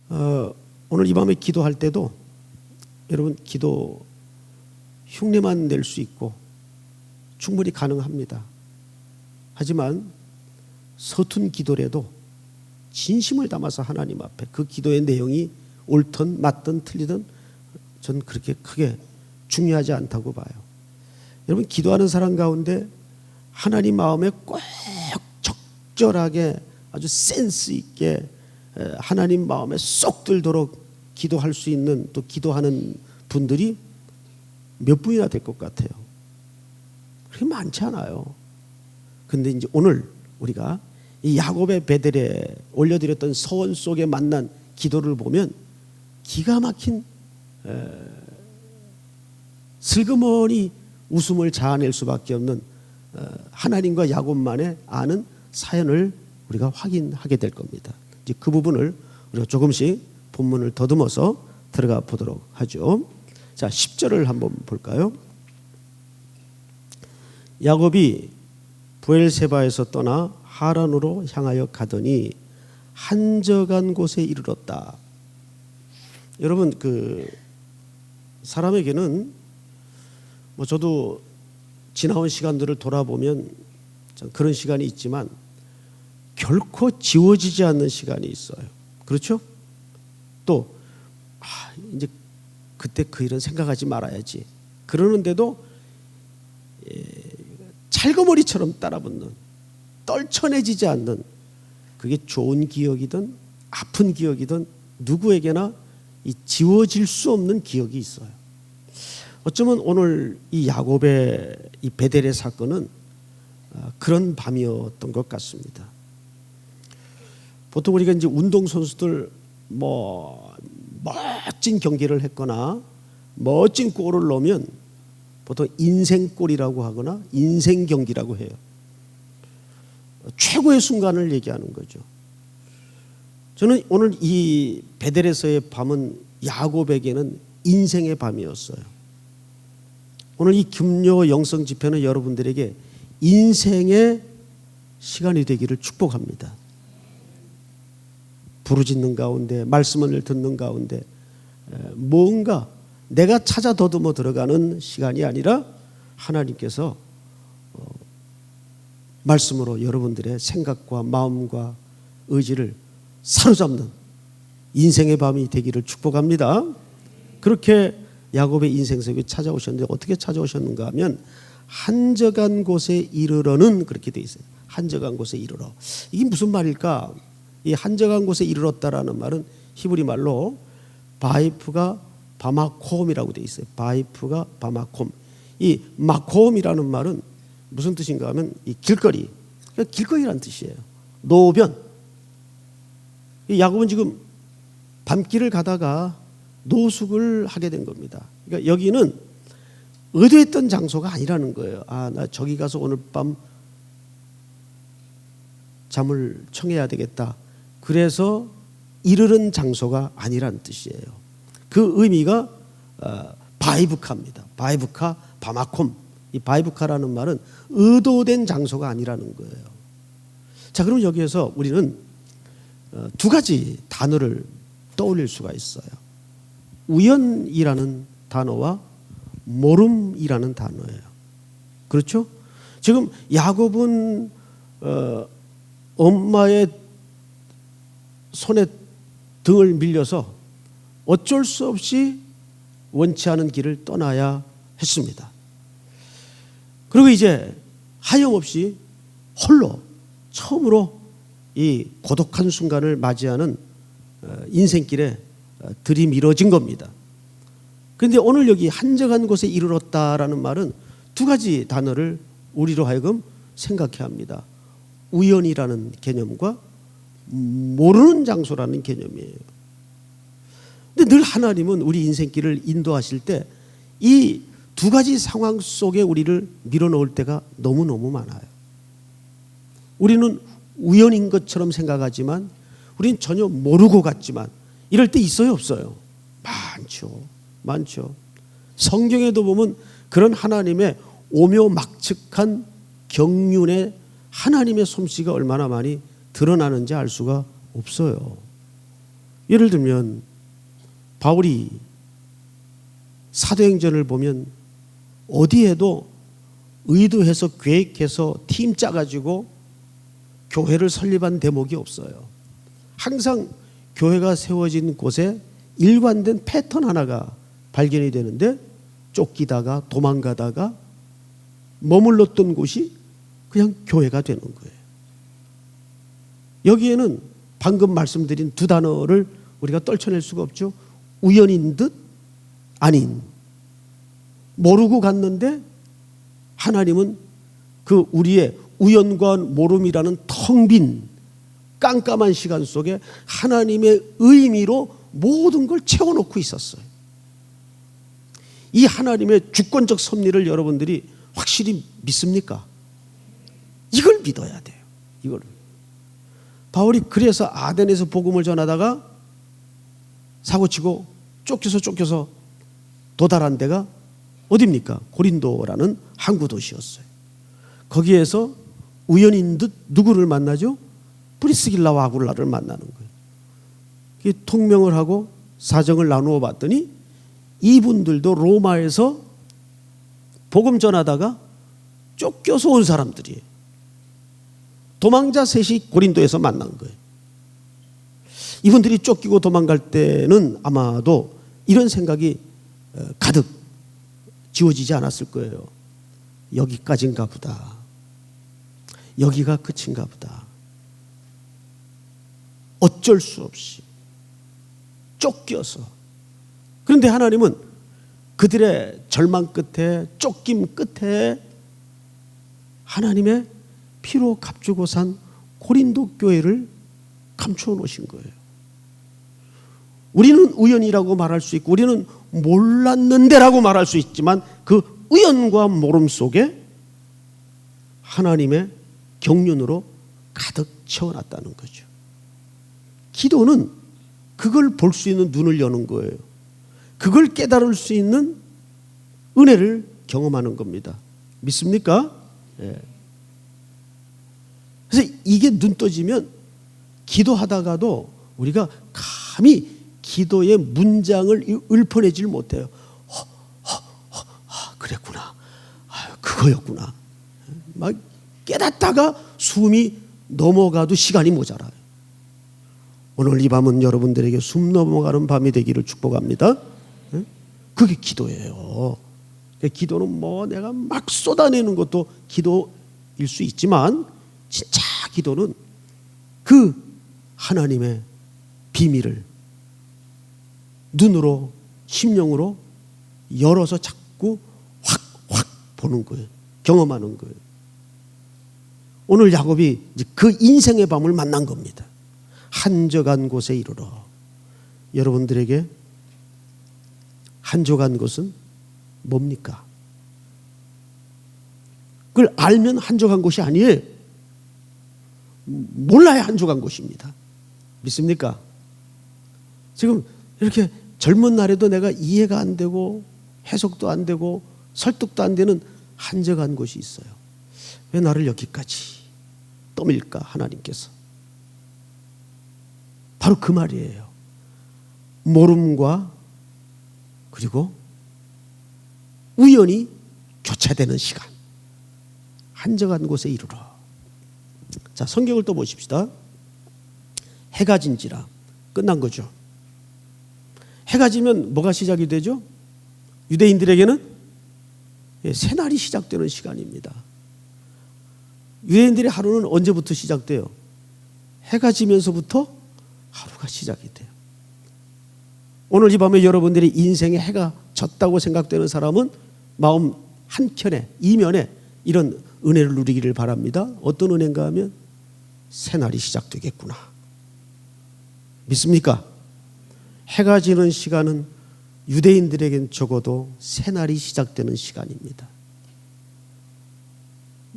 오늘 이 밤에 기도할 때도 여러분 기도 흉내만 낼 수 있고 충분히 가능합니다. 하지만 서툰 기도라도 진심을 담아서 하나님 앞에 그 기도의 내용이 옳든 맞든 틀리든 전 그렇게 크게 중요하지 않다고 봐요. 여러분 기도하는 사람 가운데 하나님 마음에 꼭 적절하게 아주 센스 있게 하나님 마음에 쏙 들도록 기도할 수 있는 또 기도하는 분들이 몇 분이나 될 것 같아요. 그렇게 많지 않아요. 근데 이제 오늘 우리가 이 야곱의 베델에 올려드렸던 서원 속에 만난 기도를 보면 기가 막힌 슬그머니 웃음을 자아낼 수밖에 없는 하나님과 야곱만의 아는 사연을 우리가 확인하게 될 겁니다. 이제 그 부분을 우리가 조금씩 본문을 더듬어서 들어가 보도록 하죠. 자, 10절을 한번 볼까요? 야곱이 브엘세바에서 떠나 하란으로 향하여 가더니 한적한 곳에 이르렀다. 여러분 그 사람에게는 뭐 저도 지나온 시간들을 돌아보면 그런 시간이 있지만 결코 지워지지 않는 시간이 있어요. 그렇죠? 또 이제 그때 그 일은 생각하지 말아야지 그러는데도 찰거머리처럼 따라붙는, 떨쳐내지지 않는, 그게 좋은 기억이든 아픈 기억이든 누구에게나 이 지워질 수 없는 기억이 있어요. 어쩌면 오늘 이 야곱의 이 베델의 사건은 그런 밤이었던 것 같습니다. 보통 우리가 이제 운동 선수들 뭐 멋진 경기를 했거나 멋진 골을 넣으면 보통 인생골이라고 하거나 인생 경기라고 해요. 최고의 순간을 얘기하는 거죠. 저는 오늘 이 베델에서의 밤은 야곱에게는 인생의 밤이었어요. 오늘 이 금요 영성 집회는 여러분들에게 인생의 시간이 되기를 축복합니다. 부르짖는 가운데, 말씀을 듣는 가운데 뭔가 내가 찾아 더듬어 들어가는 시간이 아니라 하나님께서 말씀으로 여러분들의 생각과 마음과 의지를 사로잡는 인생의 밤이 되기를 축복합니다. 그렇게 야곱의 인생 속에 찾아오셨는데 어떻게 찾아오셨는가 하면 한적한 곳에 이르러는 그렇게 돼 있어요. 한적한 곳에 이르러. 이게 무슨 말일까? 이 한적한 곳에 이르렀다라는 말은 히브리 말로 바이프가 바마콤이라고 돼 있어요. 바이프가 바마콤. 이 마콤이라는 말은 무슨 뜻인가 하면 이 길거리. 그러니까 길거리라는 뜻이에요. 노변. 이 야곱은 지금 밤길을 가다가 노숙을 하게 된 겁니다. 그러니까 여기는 의도했던 장소가 아니라는 거예요. 나 저기 가서 오늘 밤 잠을 청해야 되겠다. 그래서 이르는 장소가 아니라는 뜻이에요. 그 의미가 바이브카입니다. 바이브카, 바마콤. 이 바이브카라는 말은 의도된 장소가 아니라는 거예요. 자, 그럼 여기에서 우리는 두 가지 단어를 떠올릴 수가 있어요. 우연이라는 단어와 모름이라는 단어예요. 그렇죠? 지금 야곱은 엄마의 손에 등을 밀려서 어쩔 수 없이 원치 않은 길을 떠나야 했습니다. 그리고 이제 하염없이 홀로 처음으로 이 고독한 순간을 맞이하는 인생길에 들이밀어진 겁니다. 그런데 오늘 여기 한적한 곳에 이르렀다라는 말은 두 가지 단어를 우리로 하여금 생각해야 합니다. 우연이라는 개념과 모르는 장소라는 개념이에요. 근데 늘 하나님은 우리 인생길을 인도하실 때 이 두 가지 상황 속에 우리를 밀어넣을 때가 너무너무 많아요. 우리는 우연인 것처럼 생각하지만 우리는 전혀 모르고 갔지만 이럴 때 있어요, 없어요? 많죠. 성경에도 보면 그런 하나님의 오묘막측한 경륜에 하나님의 솜씨가 얼마나 많이 드러나는지 알 수가 없어요. 예를 들면 바울이 사도행전을 보면 어디에도 의도해서 계획해서 팀 짜가지고 교회를 설립한 대목이 없어요. 항상 교회가 세워진 곳에 일관된 패턴 하나가 발견이 되는데, 쫓기다가 도망가다가 머물렀던 곳이 그냥 교회가 되는 거예요. 여기에는 방금 말씀드린 두 단어를 우리가 떨쳐낼 수가 없죠. 우연인 듯 아닌. 모르고 갔는데 하나님은 그 우리의 우연과 모름이라는 텅 빈 깜깜한 시간 속에 하나님의 의미로 모든 걸 채워놓고 있었어요. 이 하나님의 주권적 섭리를 여러분들이 확실히 믿습니까? 이걸 믿어야 돼요. 이걸. 바울이 그래서 아덴에서 복음을 전하다가 사고치고 쫓겨서 도달한 데가 어디입니까? 고린도라는 항구 도시였어요. 거기에서 우연인 듯 누구를 만나죠? 프리스길라와 아굴라를 만나는 거예요. 통명을 하고 사정을 나누어 봤더니 이분들도 로마에서 복음 전하다가 쫓겨서 온 사람들이에요. 도망자 셋이 고린도에서 만난 거예요. 이분들이 쫓기고 도망갈 때는 아마도 이런 생각이 가득 지워지지 않았을 거예요. 여기까지인가 보다. 여기가 끝인가 보다. 어쩔 수 없이 쫓겨서. 그런데 하나님은 그들의 절망 끝에, 쫓김 끝에 하나님의 피로 값주고 산 고린도 교회를 감추어 놓으신 거예요. 우리는 우연이라고 말할 수 있고 우리는 몰랐는데라고 말할 수 있지만 그 우연과 모름 속에 하나님의 경륜으로 가득 채워놨다는 거죠. 기도는 그걸 볼 수 있는 눈을 여는 거예요. 그걸 깨달을 수 있는 은혜를 경험하는 겁니다. 믿습니까? 예. 그래서 이게 눈 떠지면 기도하다가도 우리가 감히 기도의 문장을 읊어내질 못해요. 그랬구나. 그거였구나. 막 깨닫다가 숨이 넘어가도 시간이 모자라요. 오늘 이 밤은 여러분들에게 숨 넘어가는 밤이 되기를 축복합니다. 그게 기도예요. 기도는 뭐 내가 막 쏟아내는 것도 기도일 수 있지만 진짜 기도는 그 하나님의 비밀을 눈으로 심령으로 열어서 자꾸 확 보는 거예요. 경험하는 거예요. 오늘 야곱이 이제 그 인생의 밤을 만난 겁니다. 한적한 곳에 이르러. 여러분들에게 한적한 곳은 뭡니까? 그걸 알면 한적한 곳이 아니에요. 몰라야 한적한 곳입니다. 믿습니까? 지금 이렇게 젊은 날에도 내가 이해가 안 되고 해석도 안 되고 설득도 안 되는 한적한 곳이 있어요. 왜 나를 여기까지 떠밀까 하나님께서. 바로 그 말이에요. 모름과 그리고 우연히 교차되는 시간. 한적한 곳에 이르러. 자, 성경을 또 보십시다. 해가 진지라. 끝난 거죠. 해가 지면 뭐가 시작이 되죠? 유대인들에게는 새날이 시작되는 시간입니다. 유대인들의 하루는 언제부터 시작돼요? 해가 지면서부터 하루가 시작이 돼요. 오늘 이 밤에 여러분들이 인생에 해가 졌다고 생각되는 사람은 마음 한켠에, 이면에 이런 은혜를 누리기를 바랍니다. 어떤 은혜인가 하면 새날이 시작되겠구나. 믿습니까? 해가 지는 시간은 유대인들에겐 적어도 새날이 시작되는 시간입니다.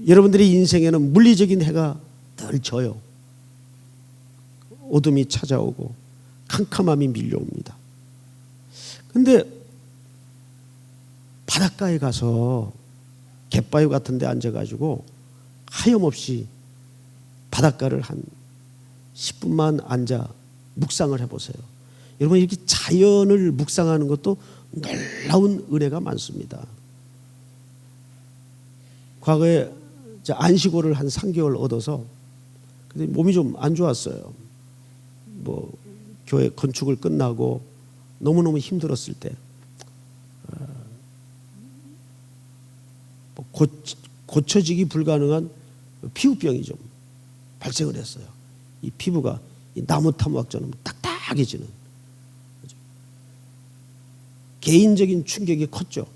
여러분들의 인생에는 물리적인 해가 늘 져요. 어둠이 찾아오고 캄캄함이 밀려옵니다. 그런데 바닷가에 가서 갯바위 같은 데 앉아가지고 하염없이 바닷가를 한 10분만 앉아 묵상을 해보세요. 여러분 이렇게 자연을 묵상하는 것도 놀라운 은혜가 많습니다. 과거에 안식오를 한 3개월 얻어서 근데 몸이 좀 안 좋았어요. 뭐 교회 건축을 끝나고 너무너무 힘들었을 때 고쳐지기 불가능한 피부병이 좀 발생을 했어요. 이 피부가 이 나무 타무학처럼 딱딱해지는 개인적인 충격이 컸죠.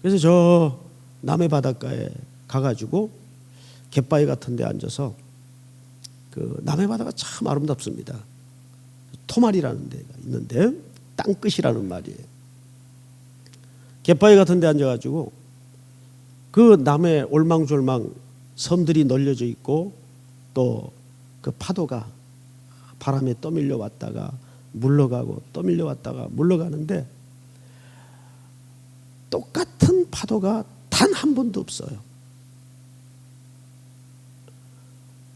그래서 저 남해 바닷가에 가가지고 갯바위 같은 데 앉아서 그 남해 바다가 참 아름답습니다. 토말이라는 데가 있는데 땅끝이라는 말이에요. 갯바위 같은 데 앉아가지고 그 남해 올망졸망 섬들이 널려져 있고 또 그 파도가 바람에 떠밀려 왔다가 물러가고 떠밀려 왔다가 물러가는데 똑같은 파도가 단 한 번도 없어요.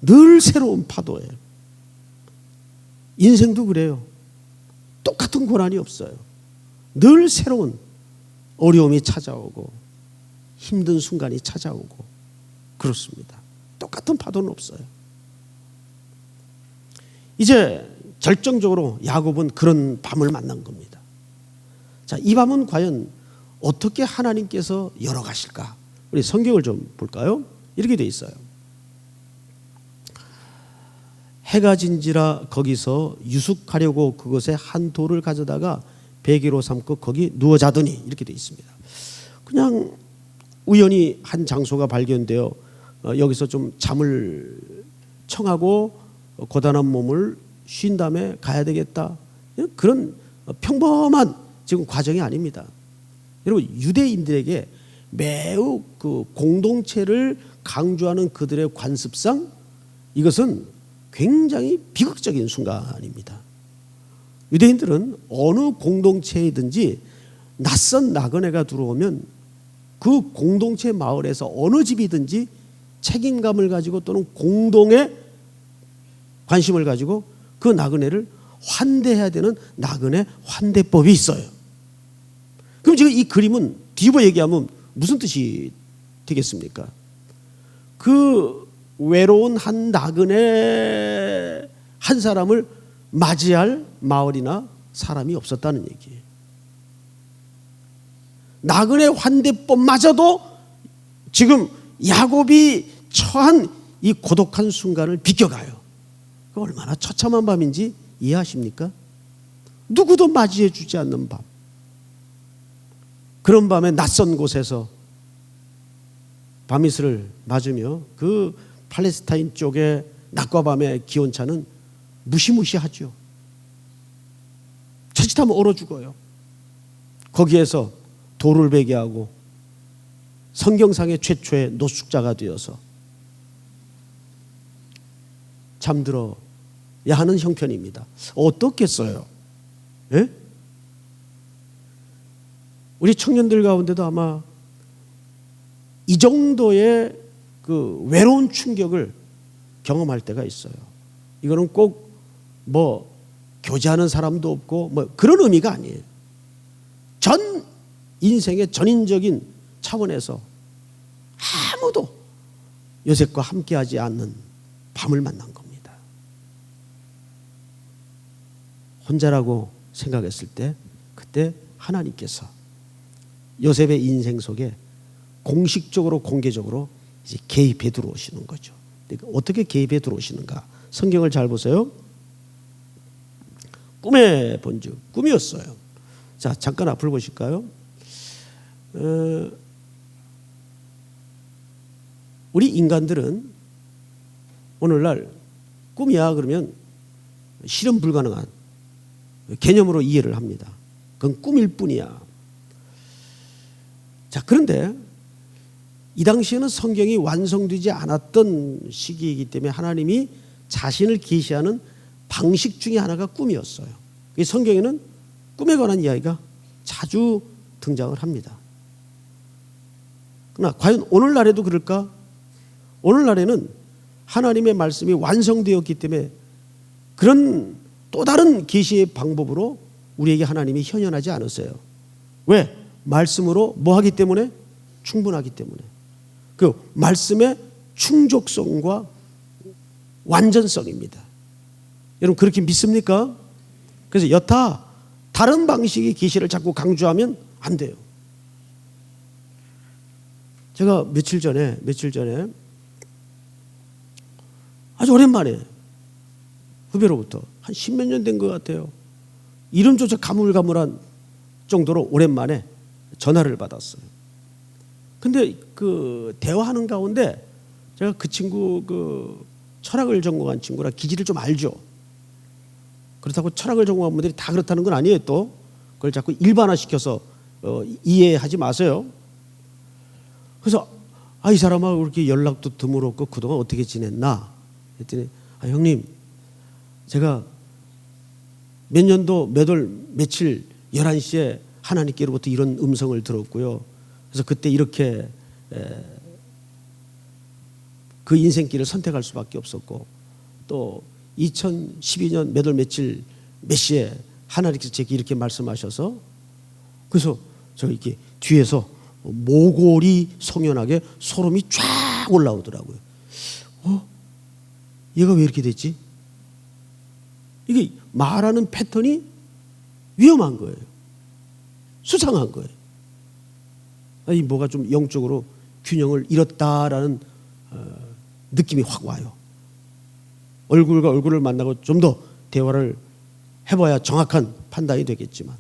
늘 새로운 파도예요. 인생도 그래요. 똑같은 고난이 없어요. 늘 새로운 어려움이 찾아오고 힘든 순간이 찾아오고 그렇습니다. 똑같은 파도는 없어요. 이제 결정적으로 야곱은 그런 밤을 만난 겁니다. 자, 이 밤은 과연 어떻게 하나님께서 열어가실까? 우리 성경을 좀 볼까요? 이렇게 돼 있어요. 해가 진지라 거기서 유숙하려고 그곳에 한 돌을 가져다가 베개로 삼고 거기 누워 자더니 이렇게 돼 있습니다. 그냥 우연히 한 장소가 발견되어 여기서 좀 잠을 청하고 고단한 몸을 쉰 다음에 가야 되겠다. 그런 평범한 지금 과정이 아닙니다. 여러분 유대인들에게 매우 그 공동체를 강조하는 그들의 관습상 이것은 굉장히 비극적인 순간입니다. 유대인들은 어느 공동체이든지 낯선 나그네가 들어오면 그 공동체 마을에서 어느 집이든지 책임감을 가지고 또는 공동의 관심을 가지고 그 나그네를 환대해야 되는 나그네 환대법이 있어요. 그럼 지금 이 그림은 뒤집어 얘기하면 무슨 뜻이 되겠습니까? 그 외로운 한 나그네 한 사람을 맞이할 마을이나 사람이 없었다는 얘기예요. 나그네 환대법마저도 지금 야곱이 처한 이 고독한 순간을 비껴가요. 얼마나 처참한 밤인지 이해하십니까? 누구도 맞이해 주지 않는 밤. 그런 밤에 낯선 곳에서 밤이슬을 맞으며 그 팔레스타인 쪽의 낮과 밤의 기온차는 무시무시하죠. 자칫하면 얼어 죽어요. 거기에서 돌을 베게 하고 성경상의 최초의 노숙자가 되어서 잠들어야 하는 형편입니다. 어떻겠어요? 예? 우리 청년들 가운데도 아마 이 정도의 그 외로운 충격을 경험할 때가 있어요. 이거는 꼭 뭐 교제하는 사람도 없고 뭐 그런 의미가 아니에요. 전 인생의 전인적인 차원에서 아무도 요셉과 함께하지 않는 밤을 만난 겁니다. 혼자라고 생각했을 때 그때 하나님께서 요셉의 인생 속에 공식적으로 공개적으로 이제 개입해 들어오시는 거죠. 어떻게 개입해 들어오시는가? 성경을 잘 보세요. 꿈에 본즉 꿈이었어요. 자, 잠깐 앞을 보실까요? 우리 인간들은 오늘날 꿈이야 그러면 실현 불가능한 개념으로 이해를 합니다. 그건 꿈일 뿐이야. 자, 그런데 이 당시에는 성경이 완성되지 않았던 시기이기 때문에 하나님이 자신을 계시하는 방식 중에 하나가 꿈이었어요. 이 성경에는 꿈에 관한 이야기가 자주 등장을 합니다. 그러나 과연 오늘날에도 그럴까? 오늘날에는 하나님의 말씀이 완성되었기 때문에 그런 또 다른 계시의 방법으로 우리에게 하나님이 현현하지 않으세요. 왜? 말씀으로 뭐 하기 때문에? 충분하기 때문에. 그 말씀의 충족성과 완전성입니다. 여러분 그렇게 믿습니까? 그래서 여타 다른 방식의 계시를 자꾸 강조하면 안 돼요. 제가 며칠 전에 아주 오랜만에 후배로부터 한 10몇 년 된 것 같아요. 이름조차 가물가물한 정도로 오랜만에 전화를 받았어요. 근데 그 대화하는 가운데 제가 그 친구 그 철학을 전공한 친구라 기질을 좀 알죠. 그렇다고 철학을 전공한 분들이 다 그렇다는 건 아니에요. 또 그걸 자꾸 일반화시켜서 이해하지 마세요. 그래서 이 사람하고 그렇게 연락도 드물었고 그동안 어떻게 지냈나 했더니 형님 제가 몇 년도 몇 월 며칠 11시에 하나님께로부터 이런 음성을 들었고요. 그래서 그때 이렇게 그 인생길을 선택할 수밖에 없었고 또 2012년 몇 월 며칠 몇 시에 하나님께서 제게 이렇게 말씀하셔서 그래서 제가 이렇게 뒤에서 모골이 송연하게 소름이 쫙 올라오더라고요. 얘가 왜 이렇게 됐지? 이게 말하는 패턴이 위험한 거예요. 수상한 거예요. 아니 뭐가 좀 영적으로 균형을 잃었다라는 느낌이 확 와요. 얼굴과 얼굴을 만나고 좀 더 대화를 해봐야 정확한 판단이 되겠지만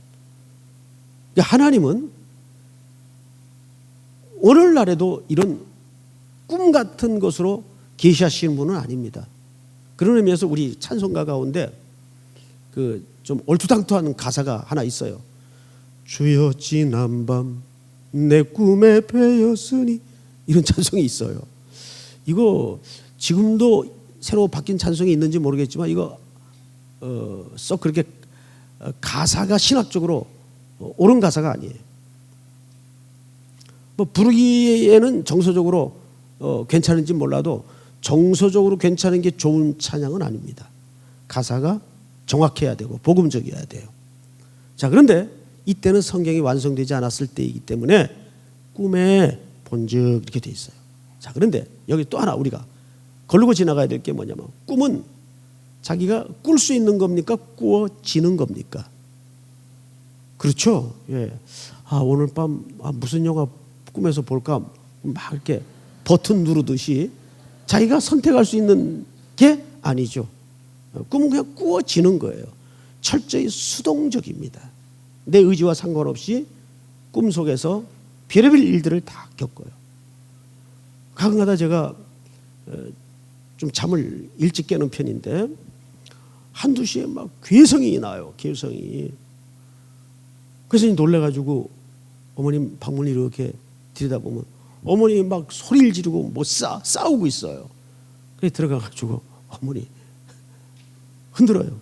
하나님은 오늘날에도 이런 꿈 같은 것으로 계시하시는 분은 아닙니다. 그런 의미에서 우리 찬송가 가운데 그 좀 얼토당토하는 가사가 하나 있어요. 주여 지난밤 내 꿈에 배였으니 이런 찬송이 있어요. 이거 지금도 새로 바뀐 찬송이 있는지 모르겠지만 이거 썩 그렇게 가사가 신학적으로 옳은 가사가 아니에요. 뭐 부르기에는 정서적으로 괜찮은지 몰라도 정서적으로 괜찮은 게 좋은 찬양은 아닙니다. 가사가 정확해야 되고 복음적이어야 돼요. 자, 그런데 이때는 성경이 완성되지 않았을 때이기 때문에 꿈에 본즉 이렇게 돼 있어요. 자, 그런데 여기 또 하나 우리가 걸르고 지나가야 될 게 뭐냐면 꿈은 자기가 꿀 수 있는 겁니까? 꾸어지는 겁니까? 그렇죠. 예. 오늘 밤 무슨 영화 꿈에서 볼까? 막 이렇게 버튼 누르듯이 자기가 선택할 수 있는 게 아니죠. 꿈은 그냥 꾸어지는 거예요. 철저히 수동적입니다. 내 의지와 상관없이 꿈속에서 별의별 일들을 다 겪어요. 가끔가다 제가 좀 잠을 일찍 깨는 편인데 한두 시에 막 괴성이 나요. 괴성이. 그래서 놀래가지고 어머님 방문을 이렇게 들여다보면 어머니 막 소리를 지르고 뭐 싸우고 있어요. 그래서 들어가가지고 어머니 흔들어요.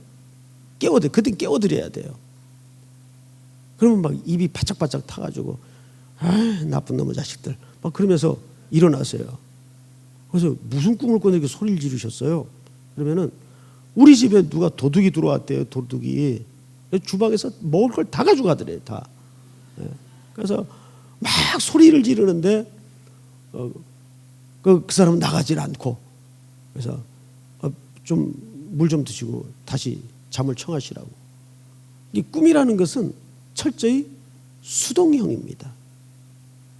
그때 깨워드려야 돼요. 그러면 막 입이 바짝바짝 타가지고 나쁜 놈의 자식들 막 그러면서 일어나세요. 그래서 무슨 꿈을 꿔서 이렇게 소리를 지르셨어요? 그러면은 우리 집에 누가 도둑이 들어왔대요. 도둑이 주방에서 먹을 걸 다 가져가더래요. 다. 그래서 막 소리를 지르는데 그 사람은 나가질 않고 그래서 좀 물 좀 드시고 다시 잠을 청하시라고. 이 꿈이라는 것은 철저히 수동형입니다.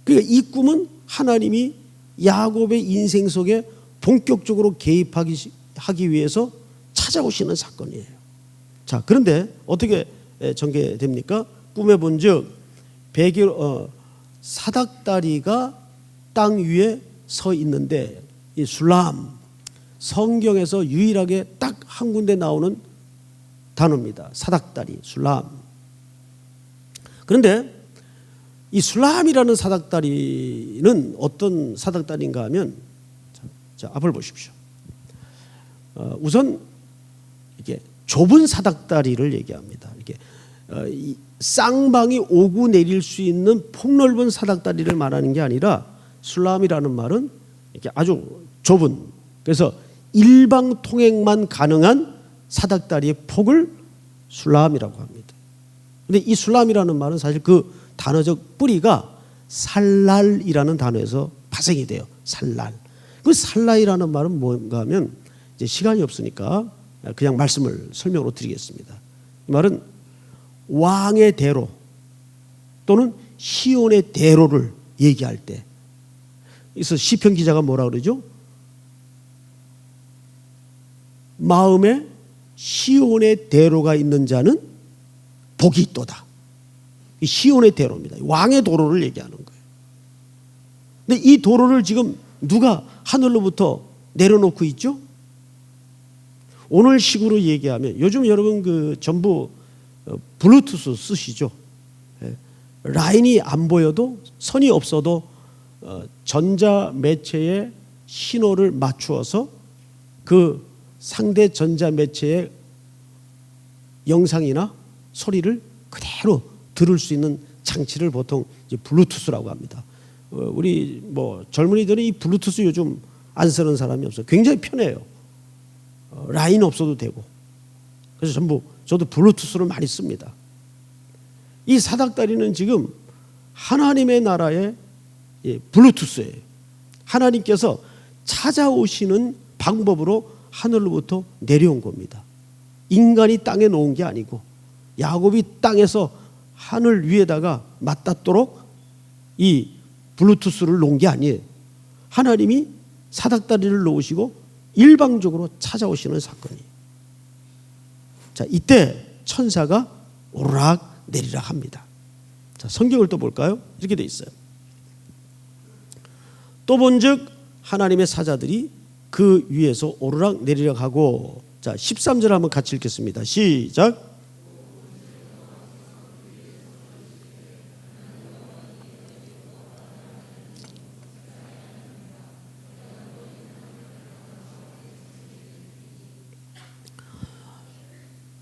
그러니까 이 꿈은 하나님이 야곱의 인생 속에 본격적으로 개입하기 위해서 찾아오시는 사건이에요. 자, 그런데 어떻게 전개됩니까? 꿈에 본즉 사닥다리가 땅 위에 서 있는데 이 술람 성경에서 유일하게 딱 한 군데 나오는 단어입니다. 사닥다리, 술람. 그런데 이 술람이라는 사닥다리는 어떤 사닥다리인가 하면 자, 앞을 보십시오. 우선 이게 좁은 사닥다리를 얘기합니다. 이렇게 이 쌍방이 오고 내릴 수 있는 폭넓은 사닥다리를 말하는 게 아니라 술람이라는 말은 이렇게 아주 좁은, 그래서 일방 통행만 가능한 사닥다리의 폭을 술람이라고 합니다. 근데 이 술람이라는 말은 사실 그 단어적 뿌리가 살랄이라는 단어에서 파생이 돼요. 살랄. 그 살랄이라는 말은 뭔가 하면 이제 시간이 없으니까 그냥 말씀을 설명으로 드리겠습니다. 이 말은 왕의 대로 또는 시온의 대로를 얘기할 때, 그래서 시편 기자가 뭐라 그러죠? 마음에 시온의 대로가 있는 자는 복이 있도다. 시온의 대로입니다. 왕의 도로를 얘기하는 거예요. 근데 이 도로를 지금 누가 하늘로부터 내려놓고 있죠? 오늘 식으로 얘기하면 요즘 여러분 그 전부 블루투스 쓰시죠? 라인이 안 보여도 선이 없어도 전자 매체의 신호를 맞추어서 그 상대 전자 매체의 영상이나 소리를 그대로 들을 수 있는 장치를 보통 이제 블루투스라고 합니다. 우리 뭐 젊은이들은 이 블루투스 요즘 안 쓰는 사람이 없어요. 굉장히 편해요. 라인 없어도 되고. 그래서 전부 저도 블루투스를 많이 씁니다. 이 사닥다리는 지금 하나님의 나라의 블루투스예요. 하나님께서 찾아오시는 방법으로 하늘로부터 내려온 겁니다. 인간이 땅에 놓은 게 아니고 야곱이 땅에서 하늘 위에다가 맞닿도록 이 블루투스를 놓은 게 아니에요. 하나님이 사닥다리를 놓으시고 일방적으로 찾아오시는 사건이에요. 자, 이때 천사가 오르락 내리락 합니다. 자, 성경을 또 볼까요? 이렇게 돼 있어요. 또 본즉 하나님의 사자들이 그 위에서 오르락 내리락 하고, 자 13절 한번 같이 읽겠습니다. 시작.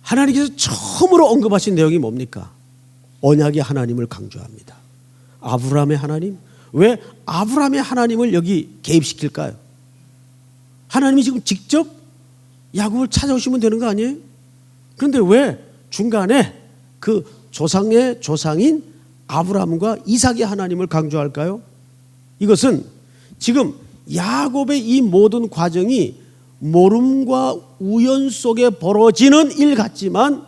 하나님께서 처음으로 언급하신 내용이 뭡니까? 언약의 하나님을 강조합니다. 아브라함의 하나님. 왜 아브라함의 하나님을 여기 개입시킬까요? 하나님이 지금 직접 야곱을 찾아오시면 되는 거 아니에요? 그런데 왜 중간에 그 조상의 조상인 아브라함과 이삭의 하나님을 강조할까요? 이것은 지금 야곱의 이 모든 과정이 모름과 우연 속에 벌어지는 일 같지만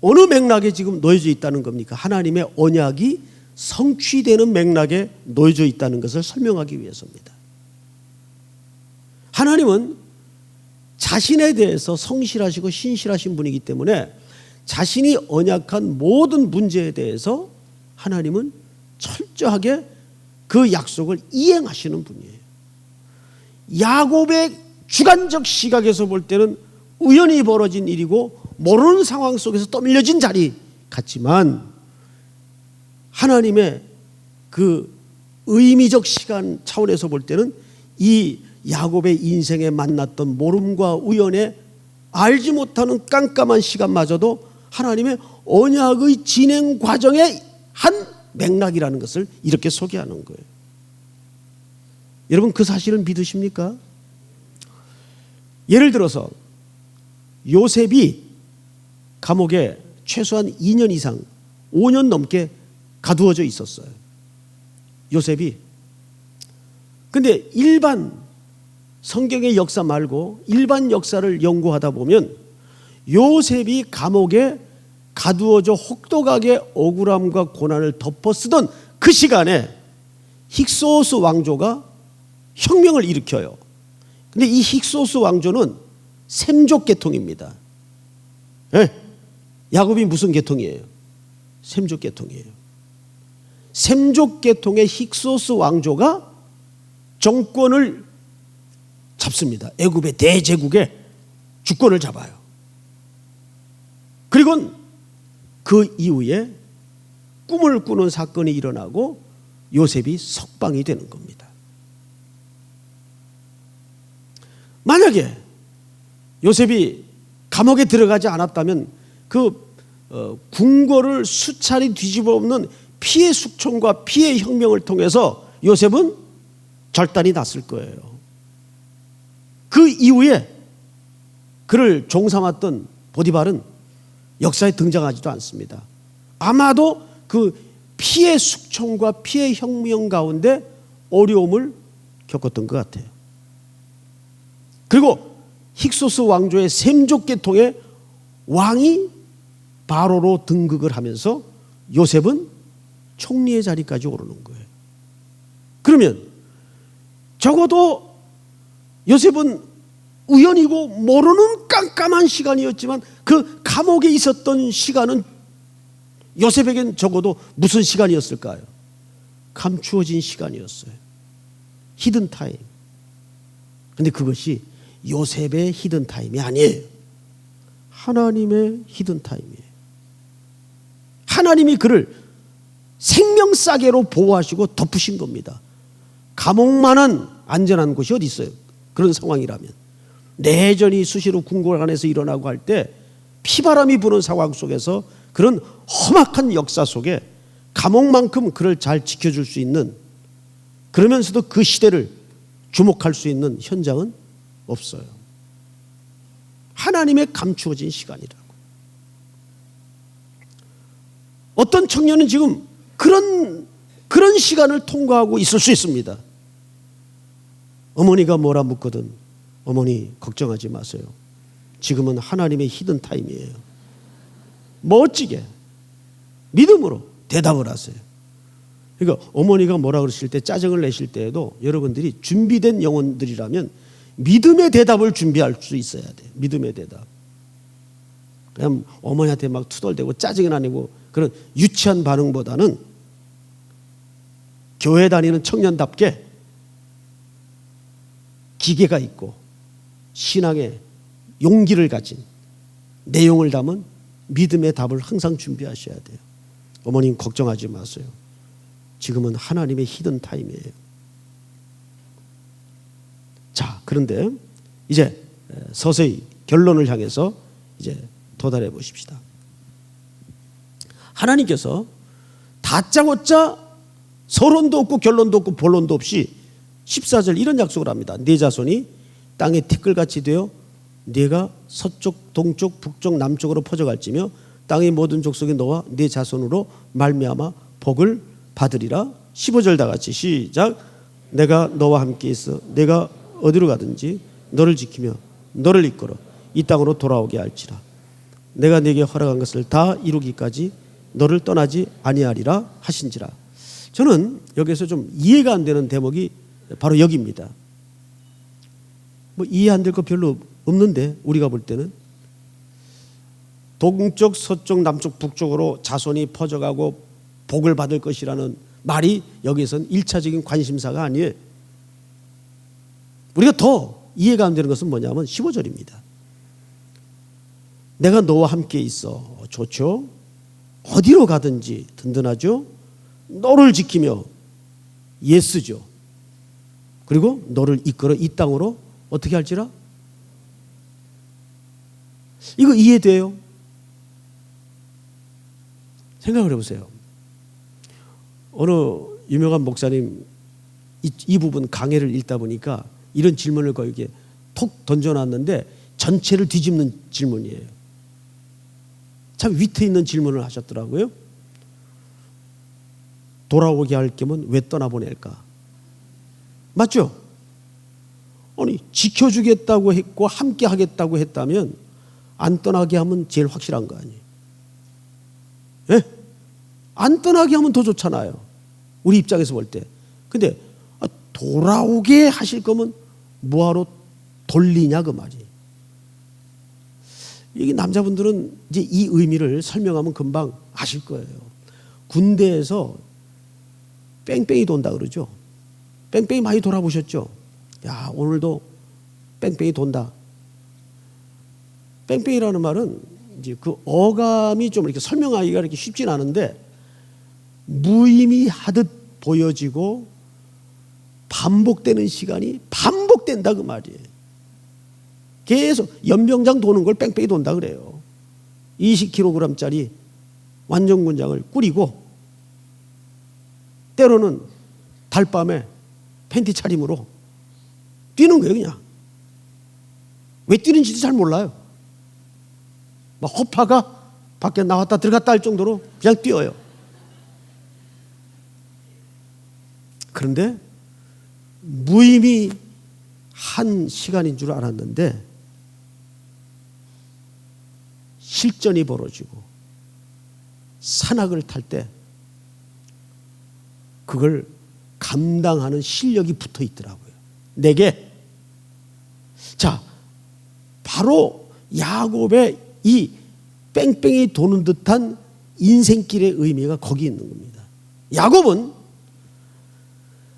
어느 맥락에 지금 놓여져 있다는 겁니까? 하나님의 언약이 성취되는 맥락에 놓여져 있다는 것을 설명하기 위해서입니다. 하나님은 자신에 대해서 성실하시고 신실하신 분이기 때문에 자신이 언약한 모든 문제에 대해서 하나님은 철저하게 그 약속을 이행하시는 분이에요. 야곱의 주관적 시각에서 볼 때는 우연히 벌어진 일이고 모르는 상황 속에서 떠밀려진 자리 같지만 하나님의 그 의미적 시간 차원에서 볼 때는 이 야곱의 인생에 만났던 모름과 우연에 알지 못하는 깜깜한 시간마저도 하나님의 언약의 진행 과정의 한 맥락이라는 것을 이렇게 소개하는 거예요. 여러분 그 사실을 믿으십니까? 예를 들어서 요셉이 감옥에 최소한 2년 이상 5년 넘게 가두어져 있었어요. 요셉이. 근데 일반 성경의 역사 말고 일반 역사를 연구하다 보면 요셉이 감옥에 가두어져 혹독하게 억울함과 고난을 덮어쓰던 그 시간에 힉소스 왕조가 혁명을 일으켜요. 근데 이 힉소스 왕조는 셈족 계통입니다. 네? 야곱이 무슨 계통이에요? 셈족 계통이에요. 셈족 계통의 힉소스 왕조가 정권을 잡습니다. 애굽의 대제국의 주권을 잡아요. 그리고 그 이후에 꿈을 꾸는 사건이 일어나고 요셉이 석방이 되는 겁니다. 만약에 요셉이 감옥에 들어가지 않았다면 그 궁궐을 수차례 뒤집어 엎는 피해 숙청과 피해 혁명을 통해서 요셉은 절단이 났을 거예요. 그 이후에 그를 종삼았던 보디발은 역사에 등장하지도 않습니다. 아마도 그 피해 숙청과 피해 혁명 가운데 어려움을 겪었던 것 같아요. 그리고 힉소스 왕조의 셈족계통의 왕이 바로로 등극을 하면서 요셉은 총리의 자리까지 오르는 거예요. 그러면 적어도 요셉은 우연이고 모르는 깜깜한 시간이었지만 그 감옥에 있었던 시간은 요셉에겐 적어도 무슨 시간이었을까요? 감추어진 시간이었어요. 히든 타임. 근데 그것이 요셉의 히든 타임이 아니에요. 하나님의 히든 타임이에요. 하나님이 그를 생명싸개로 보호하시고 덮으신 겁니다. 감옥만한 안전한 곳이 어디 있어요? 그런 상황이라면. 내전이 수시로 궁궐 안에서 일어나고 할 때 피바람이 부는 상황 속에서 그런 험악한 역사 속에 감옥만큼 그를 잘 지켜줄 수 있는, 그러면서도 그 시대를 주목할 수 있는 현장은 없어요. 하나님의 감추어진 시간이라고. 어떤 청년은 지금 그런 시간을 통과하고 있을 수 있습니다. 어머니가 뭐라 묻거든 어머니 걱정하지 마세요. 지금은 하나님의 히든 타임이에요. 멋지게 믿음으로 대답을 하세요. 그러니까 어머니가 뭐라 그러실 때, 짜증을 내실 때에도 여러분들이 준비된 영혼들이라면 믿음의 대답을 준비할 수 있어야 돼요. 믿음의 대답. 그냥 어머니한테 막 투덜대고 짜증이 나고 그런 유치한 반응보다는 교회 다니는 청년답게 기계가 있고 신앙의 용기를 가진 내용을 담은 믿음의 답을 항상 준비하셔야 돼요. 어머님 걱정하지 마세요. 지금은 하나님의 히든 타임이에요. 자, 그런데 이제 서서히 결론을 향해서 이제 도달해 보십시다. 하나님께서 다짜고짜 서론도 없고 결론도 없고 본론도 없이 14절 이런 약속을 합니다. 네 자손이 땅의 티끌같이 되어 네가 서쪽, 동쪽, 북쪽, 남쪽으로 퍼져갈지며 땅의 모든 족속이 너와 네 자손으로 말미암아 복을 받으리라. 15절 다 같이 시작. 내가 너와 함께 있어 내가 어디로 가든지 너를 지키며 너를 이끌어 이 땅으로 돌아오게 할지라. 내가 네게 허락한 것을 다 이루기까지 너를 떠나지 아니하리라 하신지라. 저는 여기서 좀 이해가 안 되는 대목이 바로 여기입니다. 뭐 이해 안 될 거 별로 없는데 우리가 볼 때는 동쪽, 서쪽, 남쪽, 북쪽으로 자손이 퍼져가고 복을 받을 것이라는 말이 여기선 1차적인 관심사가 아니에요. 우리가 더 이해가 안 되는 것은 뭐냐면 15절입니다. 내가 너와 함께 있어. 좋죠? 어디로 가든지 든든하죠? 너를 지키며 예스죠. 그리고 너를 이끌어 이 땅으로 어떻게 할지라? 이거 이해돼요? 생각을 해보세요. 어느 유명한 목사님 이 부분 강해를 읽다 보니까 이런 질문을 거기에 톡 던져놨는데 전체를 뒤집는 질문이에요. 참 위트 있는 질문을 하셨더라고요. 돌아오게 할 겸은 왜 떠나보낼까? 맞죠? 아니 지켜주겠다고 했고 함께 하겠다고 했다면 안 떠나게 하면 제일 확실한 거 아니에요? 예? 안 떠나게 하면 더 좋잖아요. 우리 입장에서 볼 때. 근데 돌아오게 하실 거면 뭐하러 돌리냐 그 말이에요. 이게 남자분들은 이제 이 의미를 설명하면 금방 아실 거예요. 군대에서 뺑뺑이 돈다 그러죠. 뺑뺑이 많이 돌아보셨죠? 야, 오늘도 뺑뺑이 돈다. 뺑뺑이라는 말은 이제 그 어감이 좀 이렇게 설명하기가 이렇게 쉽진 않은데 무의미하듯 보여지고 반복되는 시간이 반복된다 그 말이에요. 계속 연병장 도는 걸 뺑뺑이 돈다 그래요. 20kg짜리 완전군장을 꾸리고 때로는 달밤에 팬티 차림으로 뛰는 거예요. 그냥 왜 뛰는지도 잘 몰라요. 막 허파가 밖에 나왔다 들어갔다 할 정도로 그냥 뛰어요. 그런데 무의미한 시간인 줄 알았는데 실전이 벌어지고 산악을 탈 때 그걸 감당하는 실력이 붙어 있더라고요. 내게. 자, 바로 야곱의 이 뺑뺑이 도는 듯한 인생길의 의미가 거기 있는 겁니다. 야곱은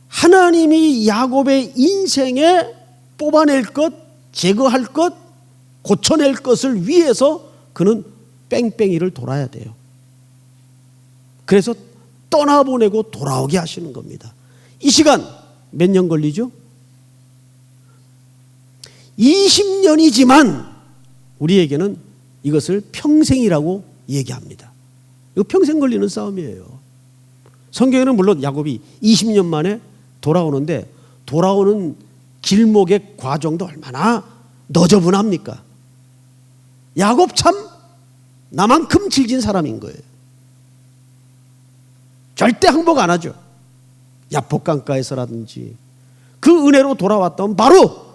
하나님이 야곱의 인생에 뽑아낼 것, 제거할 것, 고쳐낼 것을 위해서 그는 뺑뺑이를 돌아야 돼요. 그래서 떠나보내고 돌아오게 하시는 겁니다. 이 시간 몇 년 걸리죠? 20년이지만 우리에게는 이것을 평생이라고 얘기합니다. 이거 평생 걸리는 싸움이에요. 성경에는 물론 야곱이 20년 만에 돌아오는데 돌아오는 길목의 과정도 얼마나 너저분합니까? 야곱 참 나만큼 질긴 사람인 거예요. 절대 항복 안 하죠. 야복강가에서라든지 그 은혜로 돌아왔던 바로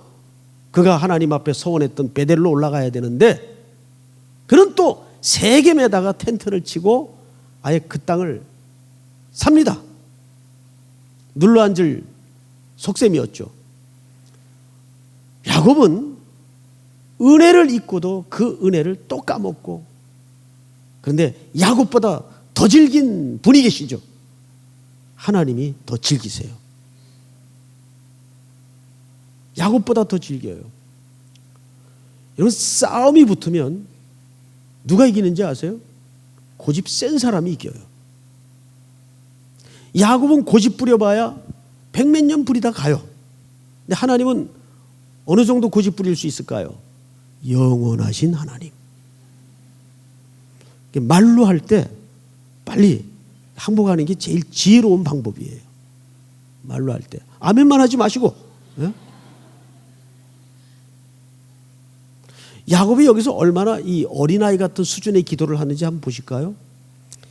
그가 하나님 앞에 서원했던 베델로 올라가야 되는데 그는 또 세겜에다가 텐트를 치고 아예 그 땅을 삽니다. 눌러앉을 속셈이었죠. 야곱은 은혜를 잊고도 그 은혜를 또 까먹고 그런데 야곱보다 더 질긴 분이 계시죠. 하나님이 더 질기세요. 야곱보다 더 질겨요. 여러분 싸움이 붙으면 누가 이기는지 아세요? 고집 센 사람이 이겨요. 야곱은 고집 부려봐야 백몇 년 부리다 가요. 근데 하나님은 어느 정도 고집 부릴 수 있을까요? 영원하신 하나님. 말로 할 때 빨리 항복하는 게 제일 지혜로운 방법이에요. 말로 할 때. 아멘만 하지 마시고. 예? 야곱이 여기서 얼마나 이 어린아이 같은 수준의 기도를 하는지 한번 보실까요?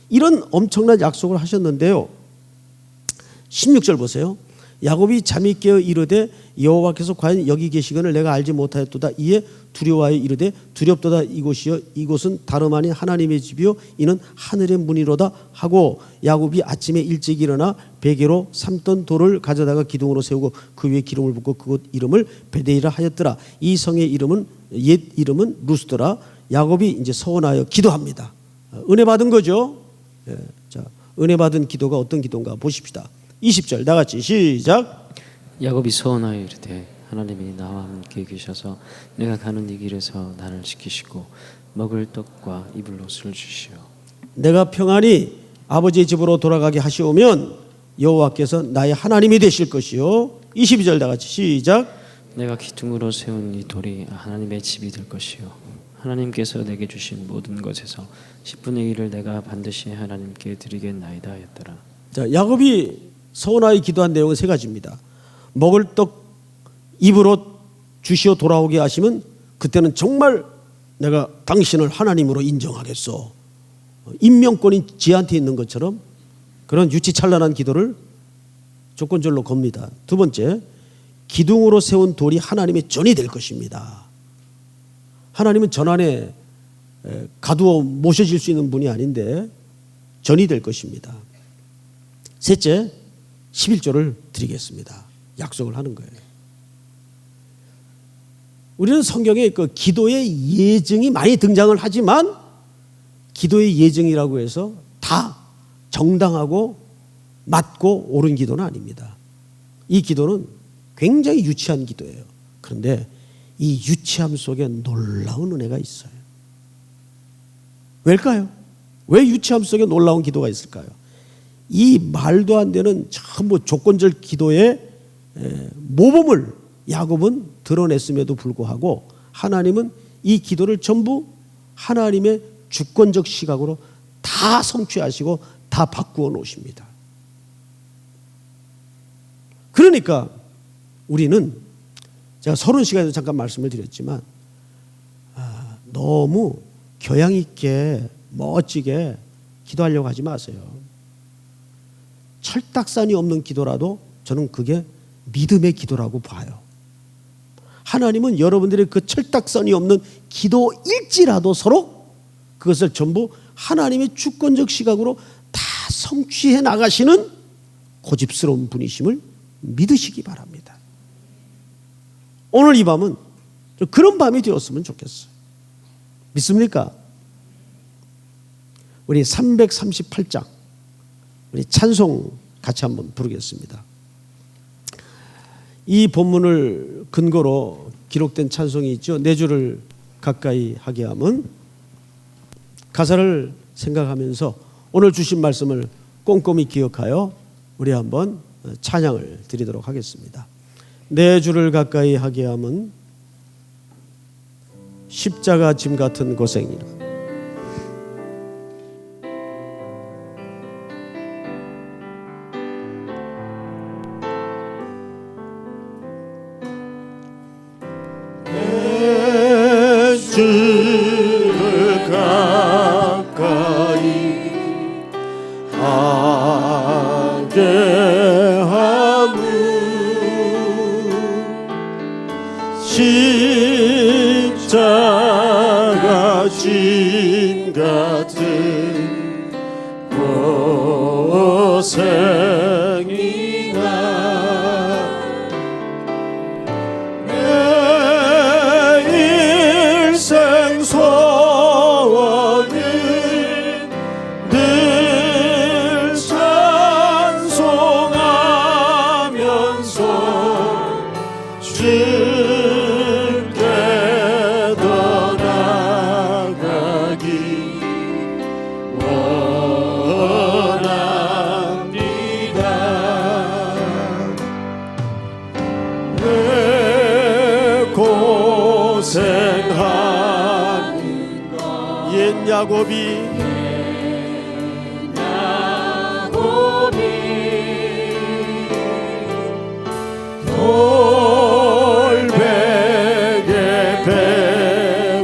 이런 엄청난 약속을 하셨는데요. 16절 보세요. 야곱이 잠이 깨어 이르되 여호와께서 과연 여기 계시거늘 내가 알지 못하였도다. 이에 두려워하여 이르되 두렵도다. 이곳이여 이곳은 다름 아닌 하나님의 집이요 이는 하늘의 문이로다 하고 야곱이 아침에 일찍 일어나 베개로 삶던 돌을 가져다가 기둥으로 세우고 그 위에 기름을 붓고 그곳 이름을 베데이라 하였더라. 이 성의 이름은 옛 이름은 루스더라. 야곱이 이제 서원하여 기도합니다. 은혜 받은 거죠. 예, 자, 은혜 받은 기도가 어떤 기도인가 보십시다. 20절 다 같이 시작. 야곱이 서원하여 이르되 하나님이 나와 함께 계셔서 내가 가는 이 길에서 나를 지키시고 먹을 떡과 입을 옷을 주시오. 내가 평안히 아버지의 집으로 돌아가게 하시오면 여호와께서 나의 하나님이 되실 것이요. 22절 다 같이 시작. 내가 기둥으로 세운 이 돌이 하나님의 집이 될 것이요 하나님께서 내게 주신 모든 것에서 10분의 1을 내가 반드시 하나님께 드리겠나이다 하였더라. 자, 야곱이 서원하여 기도한 내용은 세 가지입니다. 먹을 떡 입으로 주시어 돌아오게 하시면 그때는 정말 내가 당신을 하나님으로 인정하겠소. 임명권이 지한테 있는 것처럼 그런 유치찬란한 기도를 조건절로 겁니다. 두 번째, 기둥으로 세운 돌이 하나님의 전이 될 것입니다. 하나님은 전 안에 가두어 모셔질 수 있는 분이 아닌데 전이 될 것입니다. 셋째, 11조를 드리겠습니다. 약속을 하는 거예요. 우리는 성경에 그 기도의 예증이 많이 등장을 하지만 기도의 예증이라고 해서 다 정당하고 맞고 옳은 기도는 아닙니다. 이 기도는 굉장히 유치한 기도예요. 그런데 이 유치함 속에 놀라운 은혜가 있어요. 왜일까요? 왜 유치함 속에 놀라운 기도가 있을까요? 이 말도 안 되는 전부 조건절 기도의 모범을 야곱은 드러냈음에도 불구하고 하나님은 이 기도를 전부 하나님의 주권적 시각으로 다 성취하시고 다 바꾸어 놓으십니다. 그러니까 우리는 제가 서론 시간에도 잠깐 말씀을 드렸지만 너무 교양 있게 멋지게 기도하려고 하지 마세요. 철딱선이 없는 기도라도 저는 그게 믿음의 기도라고 봐요. 하나님은 여러분들의 그 철딱선이 없는 기도일지라도 서로 그것을 전부 하나님의 주권적 시각으로 다 성취해 나가시는 고집스러운 분이심을 믿으시기 바랍니다. 오늘 이 밤은 그런 밤이 되었으면 좋겠어요. 믿습니까? 우리 338장 우리 찬송 같이 한번 부르겠습니다. 이 본문을 근거로 기록된 찬송이 있죠. 내 주를 가까이 하게 함은. 가사를 생각하면서 오늘 주신 말씀을 꼼꼼히 기억하여 우리 한번 찬양을 드리도록 하겠습니다. 내 주를 가까이 하게 함은 십자가 짐 같은 고생이라. 내 주를 가까이 하게 함은 십자가 짐 같은 고생이나 내 일생 소원은 늘 찬송하면서 주께 더 나아가기 원합니다. 내 고생하는 옛 야곱이 돌베개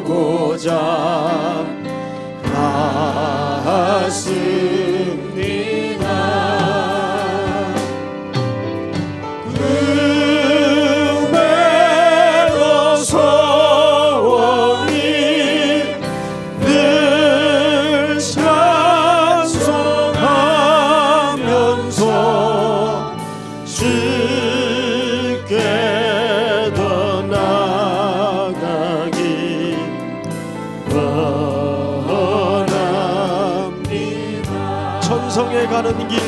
베고자 갔습니다. 그매도 소원이 늘 찬송하면서 주께 더 나아가기 원합니다. 천성에 가는 길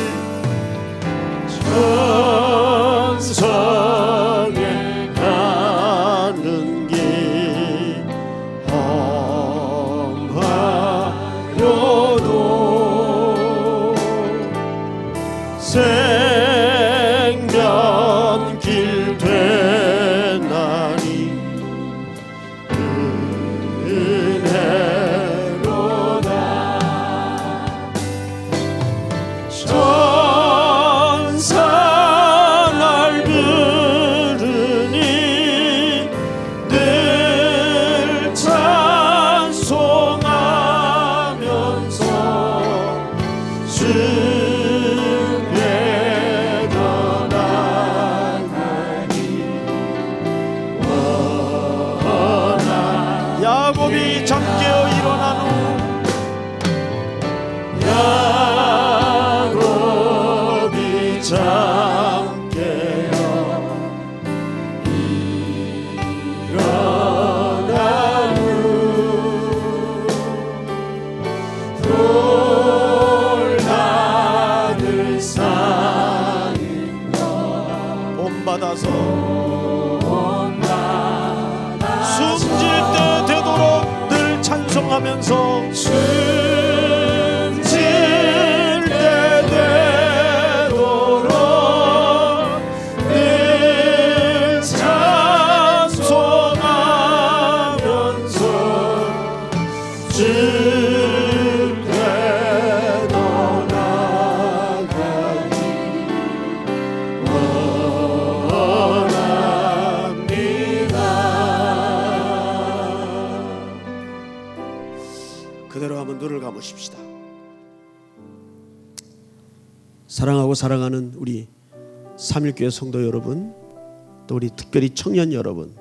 천성에 가는 길 험하여도 생명길 되나니 은혜로다. 천사 날 부르니 늘 찬송하면서 주께 더 나아가기 원하. 야곱이 잠깨어 일어난 후 야곱이 잠깨어 일어난 후 돌나들 쌓인 본받아서 본받아 숨질 때 되도록 늘 찬송하면서 숨질 때 되도록 늘 찬송하면서 주께 더 나아가기 원합니다. 그대로 한번 눈을 감으십시다. 사랑하고 사랑하는 우리 삼일교회 성도 여러분, 또 우리 특별히 청년 여러분,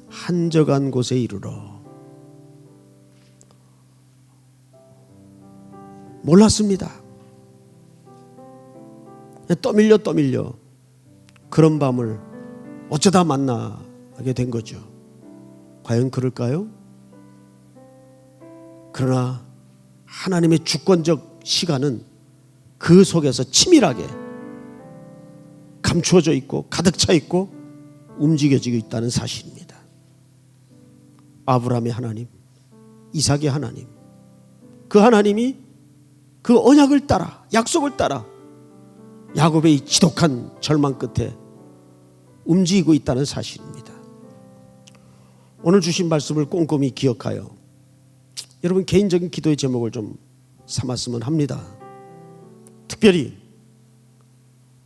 한적한 곳에 이르러 몰랐습니다. 떠밀려 그런 밤을 어쩌다 만나게 된 거죠. 과연 그럴까요? 그러나 하나님의 주권적 시간은 그 속에서 치밀하게 감추어져 있고 가득 차 있고 움직여지고 있다는 사실입니다. 아브라함의 하나님, 이삭의 하나님, 그 하나님이 그 언약을 따라, 약속을 따라 야곱의 이 지독한 절망 끝에 움직이고 있다는 사실입니다. 오늘 주신 말씀을 꼼꼼히 기억하여 여러분 개인적인 기도의 제목을 좀 삼았으면 합니다. 특별히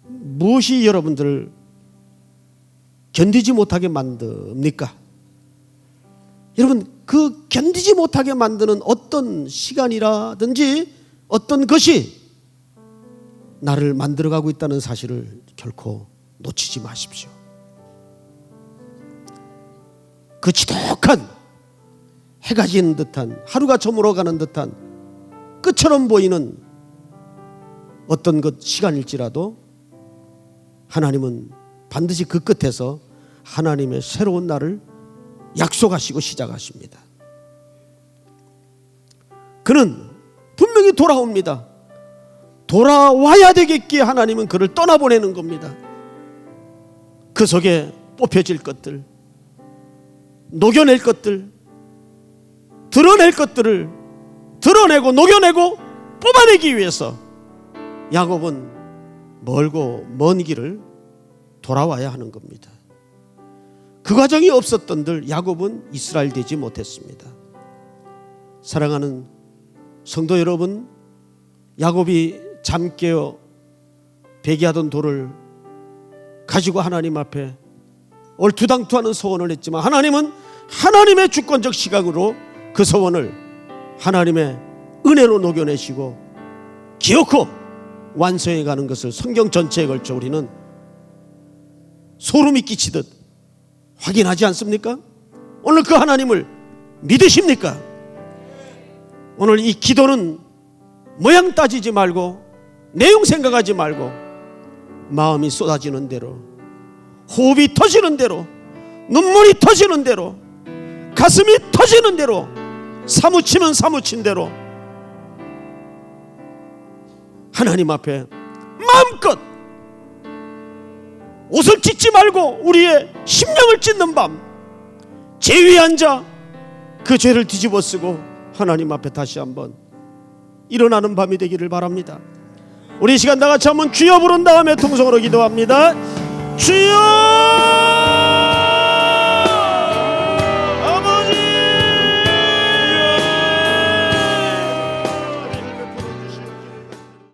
무엇이 여러분들을 견디지 못하게 만듭니까? 여러분, 그 견디지 못하게 만드는 어떤 시간이라든지 어떤 것이 나를 만들어가고 있다는 사실을 결코 놓치지 마십시오. 그 지독한 해가 지는 듯한, 하루가 저물어가는 듯한 끝처럼 보이는 어떤 것 시간일지라도 하나님은 반드시 그 끝에서 하나님의 새로운 날을 약속하시고 시작하십니다. 그는 분명히 돌아옵니다. 돌아와야 되겠기에 하나님은 그를 떠나보내는 겁니다. 그 속에 뽑혀질 것들, 녹여낼 것들, 드러낼 것들을 드러내고 녹여내고 뽑아내기 위해서 야곱은 멀고 먼 길을 돌아와야 하는 겁니다. 그 과정이 없었던들 야곱은 이스라엘 되지 못했습니다. 사랑하는 성도 여러분, 야곱이 잠 깨어 배기하던 돌을 가지고 하나님 앞에 얼투당투하는 소원을 했지만 하나님은 하나님의 주권적 시각으로 그 소원을 하나님의 은혜로 녹여내시고 기어코 완성해 가는 것을 성경 전체에 걸쳐 우리는 소름이 끼치듯 확인하지 않습니까? 오늘 그 하나님을 믿으십니까? 오늘 이 기도는 모양 따지지 말고 내용 생각하지 말고 마음이 쏟아지는 대로, 호흡이 터지는 대로, 눈물이 터지는 대로, 가슴이 터지는 대로, 사무치면 사무친 대로 하나님 앞에 마음껏 옷을 찢지 말고 우리의 심령을 찢는 밤, 제 위에 앉아 그 죄를 뒤집어 쓰고 하나님 앞에 다시 한번 일어나는 밤이 되기를 바랍니다. 우리 이 시간 다 같이 한번 주여 부른 다음에 통성으로 기도합니다. 주여!